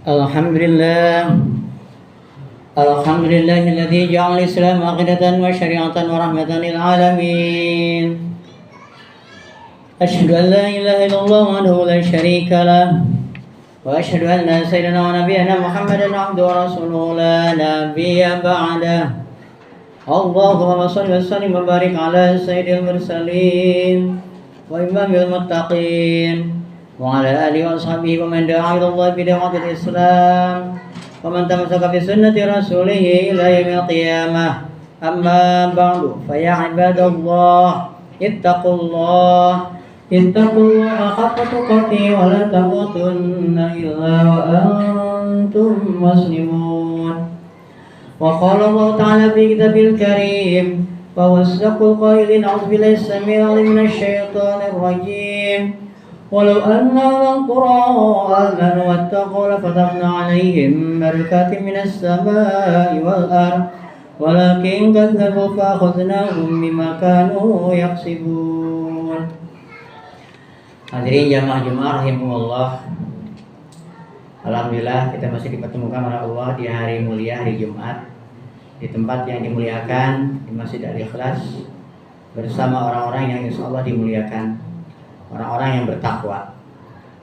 الحمد لله الحمد لله الذي جعل الإسلام عقيدة وشريعة ورحمة للعالمين. أشهد أن لا إله إلا الله وحده لا شريك له، وأشهد أن سيدنا ونبينا محمدا عبده ورسوله لا نبي بعده. اللهم صل وسلم وبارك على سيد المرسلين وإمام المتقين وعلى آله وأصحابه ومن دعا إلى الله بدعوة الإسلام ومن تمسك بسنة رسوله إلى يوم القيامة. أما بعد فيا عباد الله اتقوا الله حق تقاته ولا تموتن إلا وأنتم مسلمون. وقال الله تعالى في كتابه الكريم: وهو أصدق القائلين أعوذ بالله السميع العليم من الشيطان الرجيم ولو أن أهل القرى آمنوا واتقوا لفتحنا عليهم بركات من السماء والأرض ولكن كذبوا فأخذناهم بما كانوا يكسبون. Hadirin jamaah rahimahullah. Alhamdulillah kita masih dipertemukan oleh Allah di hari mulia, hari Jumat, di tempat yang dimuliakan, di Masjid Al-Ikhlas, bersama orang-orang yang insya Allah dimuliakan, orang-orang yang bertakwa.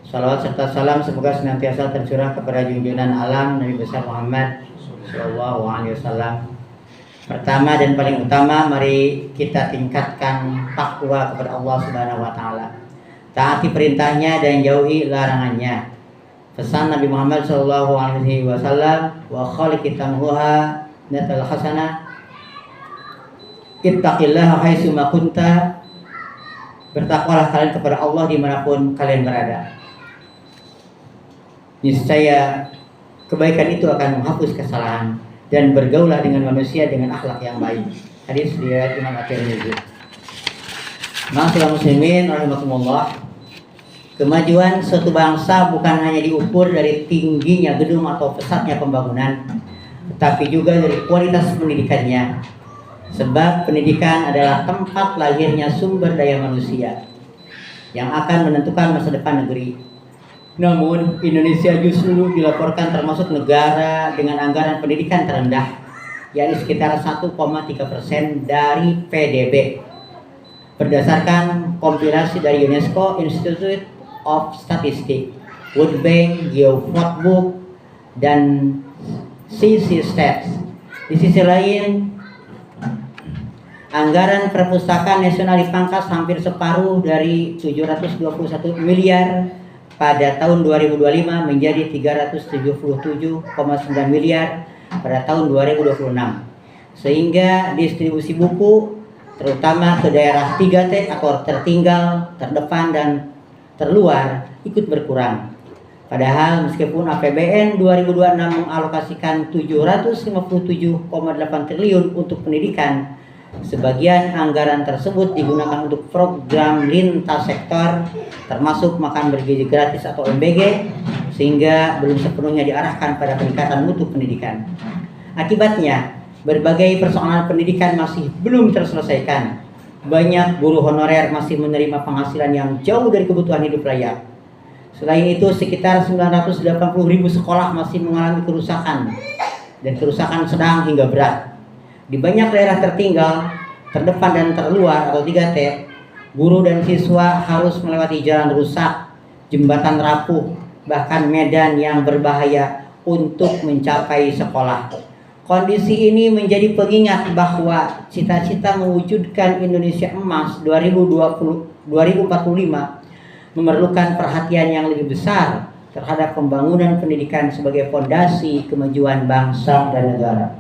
Salawat serta salam semoga senantiasa tercurah kepada junjungan alam Nabi besar Muhammad Sallallahu Alaihi Wasallam. Pertama dan paling utama, mari kita tingkatkan takwa kepada Allah Subhanahu Wa Taala. Taati perintahnya dan jauhi larangannya. Pesan Nabi Muhammad Sallallahu Alaihi Wasallam, wa khaliqit tamhuha natal hasanah, ittaqillaha haitsu ma kunta. Bertakwalah kalian kepada Allah dimanapun kalian berada. Niscaya kebaikan itu akan menghapus kesalahan, dan bergaulah dengan manusia dengan akhlak yang baik. Hadis riwayat Imam At-Tirmidzi. Ma'asyiral muslimin rahimakumullah. Kemajuan suatu bangsa bukan hanya diukur dari tingginya gedung atau pesatnya pembangunan, tetapi juga dari kualitas pendidikannya. Sebab pendidikan adalah tempat lahirnya sumber daya manusia yang akan menentukan masa depan negeri. Namun Indonesia justru dilaporkan termasuk negara dengan anggaran pendidikan terendah, yakni sekitar 1,3% dari PDB. Berdasarkan kompilasi dari UNESCO, Institute of Statistics, World Bank, Geophotbook, dan CC Stats. Di sisi lain, anggaran perpustakaan nasional dipangkas hampir separuh dari 721 miliar pada tahun 2025 menjadi 377,9 miliar pada tahun 2026. Sehingga distribusi buku terutama ke daerah 3T atau tertinggal, terdepan, dan terluar ikut berkurang. Padahal meskipun APBN 2026 mengalokasikan 757,8 triliun untuk pendidikan, sebagian anggaran tersebut digunakan untuk program lintas sektor termasuk makan bergizi gratis atau MBG, sehingga belum sepenuhnya diarahkan pada peningkatan mutu pendidikan. Akibatnya, berbagai persoalan pendidikan masih belum terselesaikan. Banyak guru honorer masih menerima penghasilan yang jauh dari kebutuhan hidup layak. Selain itu, sekitar 980.000 sekolah masih mengalami kerusakan, dan kerusakan sedang hingga berat. Di banyak daerah tertinggal, terdepan, dan terluar atau 3T, guru dan siswa harus melewati jalan rusak, jembatan rapuh, bahkan medan yang berbahaya untuk mencapai sekolah. Kondisi ini menjadi pengingat bahwa cita-cita mewujudkan Indonesia Emas 2045 memerlukan perhatian yang lebih besar terhadap pembangunan pendidikan sebagai fondasi kemajuan bangsa dan negara.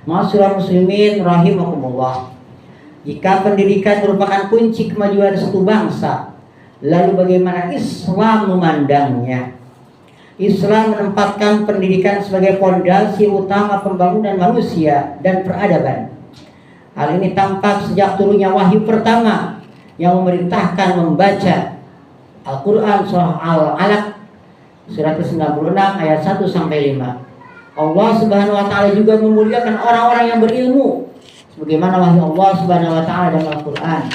Ma'asyiral muslimin rahimakumullah. Jika pendidikan merupakan kunci kemajuan suatu bangsa, lalu bagaimana Islam memandangnya? Islam menempatkan pendidikan sebagai fondasi utama pembangunan manusia dan peradaban. Hal ini tampak sejak turunnya wahyu pertama yang memerintahkan membaca Al-Quran surah Al-Alaq surat ke-96 ayat 1 sampai 5. Allah Subhanahu wa taala juga memuliakan orang-orang yang berilmu sebagaimana wahyu Allah Subhanahu wa taala dalam Al-Quran.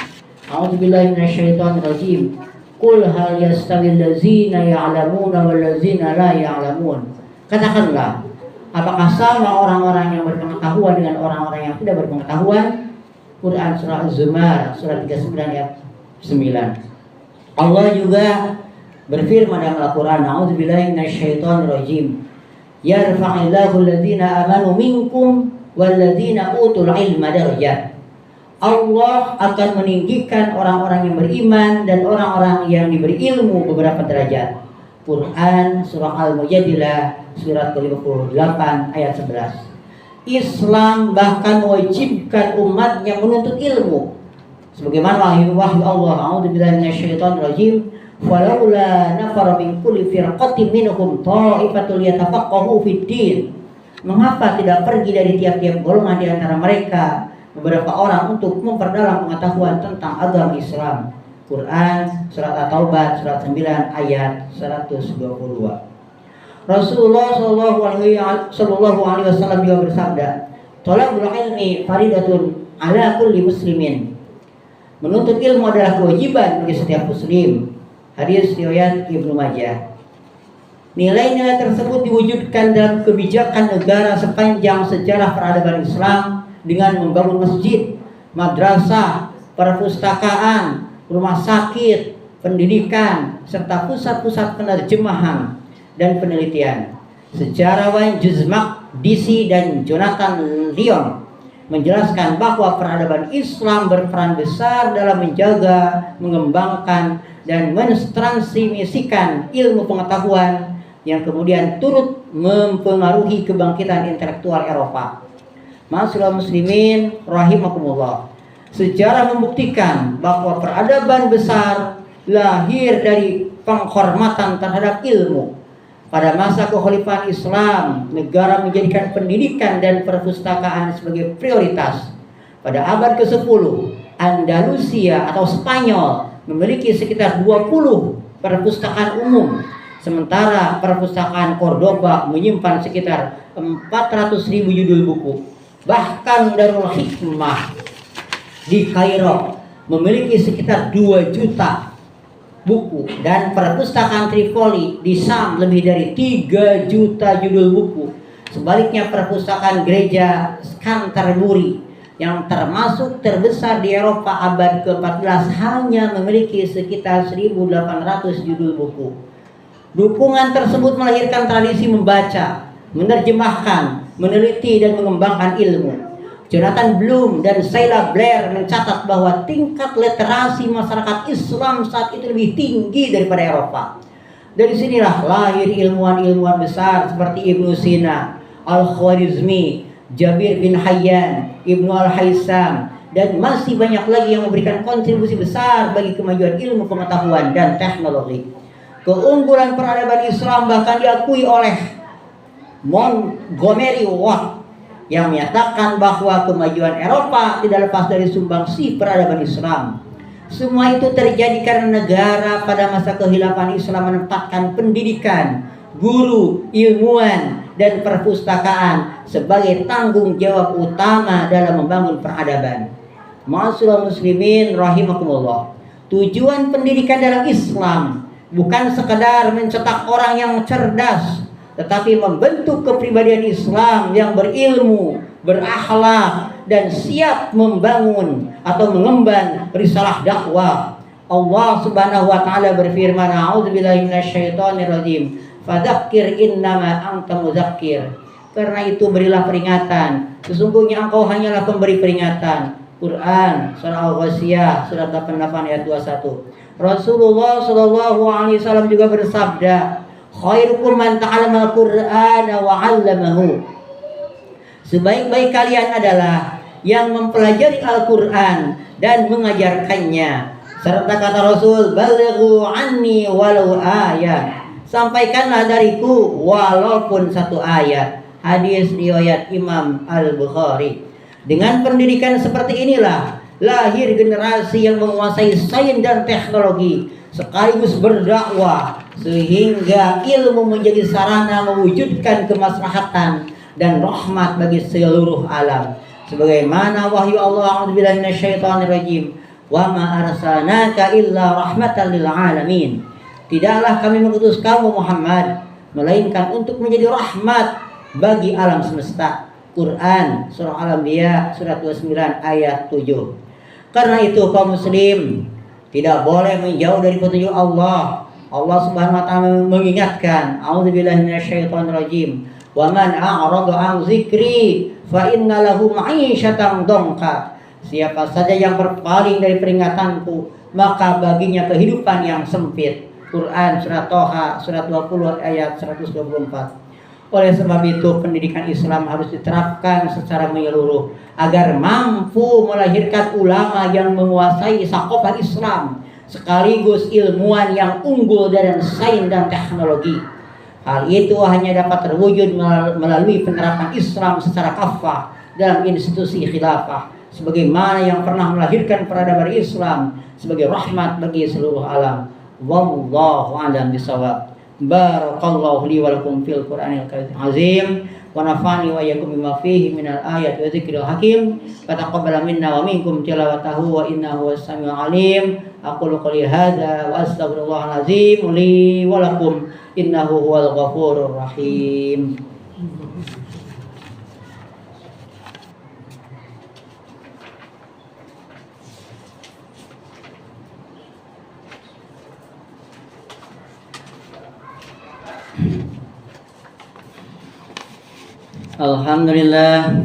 A'udzubillahi minasyaitonir rajim. Qul hal yastawil ladzina ya'lamuna wal ladzina la ya'lamun. Katakanlah, apakah sama orang-orang yang berpengetahuan dengan orang-orang yang tidak berpengetahuan? Quran surah Az-Zumar surat 39 ayat 9. Allah juga berfirman dalam Al-Quran, A'udzubillahi minasyaitonir rajim. Yarfa'illahu alladhina amanu minkum walladzina utul ilma darajat. Allah akan meninggikan orang-orang yang beriman dan orang-orang yang diberi ilmu beberapa derajat. Quran surah Al-Mujadilah surat ke-58 ayat 11. Islam bahkan mewajibkan umatnya menuntut ilmu. Sebagaimana wahyu Allah, A'udzubillahi minasyaitonir rajim. Falaula nafara min kulli firqatin minhum ta'ifatul yatafaqahu fid din. Mengapa tidak pergi dari tiap-tiap golongan di antara mereka beberapa orang untuk memperdalam pengetahuan tentang agama Islam? Quran surat At-Taubah surat 9 ayat 122. Rasulullah sallallahu alaihi wasallam juga bersabda, "Thalabul ilmi faridatun ala kulli muslimin." Menuntut ilmu adalah kewajiban bagi setiap muslim. Hadis riwayat Ibnu Majah. Nilai-nilai tersebut diwujudkan dalam kebijakan negara sepanjang sejarah peradaban Islam dengan membangun masjid, madrasah, perpustakaan, rumah sakit, pendidikan, serta pusat-pusat penerjemahan dan penelitian. Sejarawan Juzmak Disi dan Jonathan Lyon menjelaskan bahwa peradaban Islam berperan besar dalam menjaga, mengembangkan, dan mentransmisikan ilmu pengetahuan yang kemudian turut mempengaruhi kebangkitan intelektual Eropa. Ma'asyiral muslimin rahimakumullah. Sejarah membuktikan bahwa peradaban besar lahir dari penghormatan terhadap ilmu. Pada masa kekhalifahan Islam, negara menjadikan pendidikan dan perpustakaan sebagai prioritas. Pada abad ke-10, Andalusia atau Spanyol memiliki sekitar 20 perpustakaan umum, sementara perpustakaan Cordoba menyimpan sekitar 400.000 judul buku. Bahkan Darul Hikmah di Kairo memiliki sekitar 2 juta buku, dan perpustakaan Tripoli di Sam lebih dari 3 juta judul buku. Sebaliknya perpustakaan gereja Canterbury yang termasuk terbesar di Eropa abad ke-14 hanya memiliki sekitar 1.800 judul buku. Dukungan tersebut melahirkan tradisi membaca, menerjemahkan, meneliti, dan mengembangkan ilmu. Jonathan Bloom dan Sheila Blair mencatat bahwa tingkat literasi masyarakat Islam saat itu lebih tinggi daripada Eropa. Dari sinilah lahir ilmuwan-ilmuwan besar seperti Ibnu Sina, Al-Khwarizmi, Jabir bin Hayyan, Ibnu Al-Haisam, dan masih banyak lagi yang memberikan kontribusi besar bagi kemajuan ilmu pengetahuan dan teknologi. Keunggulan peradaban Islam bahkan diakui oleh Montgomery Watt yang menyatakan bahwa kemajuan Eropa tidak lepas dari sumbangsi peradaban Islam. Semua itu terjadi karena negara pada masa kehilafahan Islam menempatkan pendidikan, guru, ilmuwan, dan perpustakaan sebagai tanggung jawab utama dalam membangun peradaban. Ma'asyiral muslimin rahimakumullah. Tujuan pendidikan dalam Islam bukan sekedar mencetak orang yang cerdas, tetapi membentuk kepribadian Islam yang berilmu, berakhlak, dan siap membangun atau mengemban risalah dakwah. Allah Subhanahu wa taala berfirman, A'udzubillahi minasyaitonir rajim. Fadzakir innama anta mudzakir. Karena itu berilah peringatan. Sesungguhnya engkau hanyalah pemberi peringatan. Quran surah Al-Ghasyiyah surat 88 ayat 21. Rasulullah sallallahu alaihi wasallam juga bersabda, khairukum man ta'allama al-Qur'ana wa 'allamahu. Sebaik-baik kalian adalah yang mempelajari Al-Qur'an dan mengajarkannya. Serta kata Rasul, balighu anni walau ayat. Sampaikanlah dariku walaupun 1 ayat. Hadis riwayat Imam Al-Bukhari. Dengan pendidikan seperti inilah lahir generasi yang menguasai sains dan teknologi sekaligus berdakwah, sehingga ilmu menjadi sarana mewujudkan kemaslahatan dan rahmat bagi seluruh alam. Sebagaimana wahyu Allah, a'udzubillahi minasyaitonir rajim, wa ma arsalnaka illa rahmatan lil alamin. Tidaklah kami mengutus kamu Muhammad melainkan untuk menjadi rahmat bagi alam semesta. Quran surah Al-Anbiya surat 29 ayat 7. Karena itu kaum muslim tidak boleh menjauh dari petunjuk Allah. Allah Subhanahu wa taala mengingatkan, a'udzubillahi minasyaitonirrajim. Wa man a'rada 'an dzikri fa inna lahu ma'isyatan dhanka. Siapa saja yang berpaling dari peringatanku, maka baginya kehidupan yang sempit. Quran surat Toha surat 20 ayat 124. Oleh sebab itu pendidikan Islam harus diterapkan secara menyeluruh agar mampu melahirkan ulama yang menguasai sakofah Islam sekaligus ilmuwan yang unggul dalam sains dan teknologi. Hal itu hanya dapat terwujud melalui penerapan Islam secara kafah dalam institusi khilafah, sebagaimana yang pernah melahirkan peradaban Islam sebagai rahmat bagi seluruh alam. Wallahu a'lam bishawab. Barakallahu li wa lakum fil Qur'anil azim wa nafa'ani wa iyyakum bima fihi minal ayati wa dzikril hakim. Fataqabbal minna wa minkum tilawatahu wa innahu was-sami'ul alim. Aqulu qouli hadza wa astaghfirullahal azim li wa lakum innahu huwal ghafurur rahim. Alhamdulillah.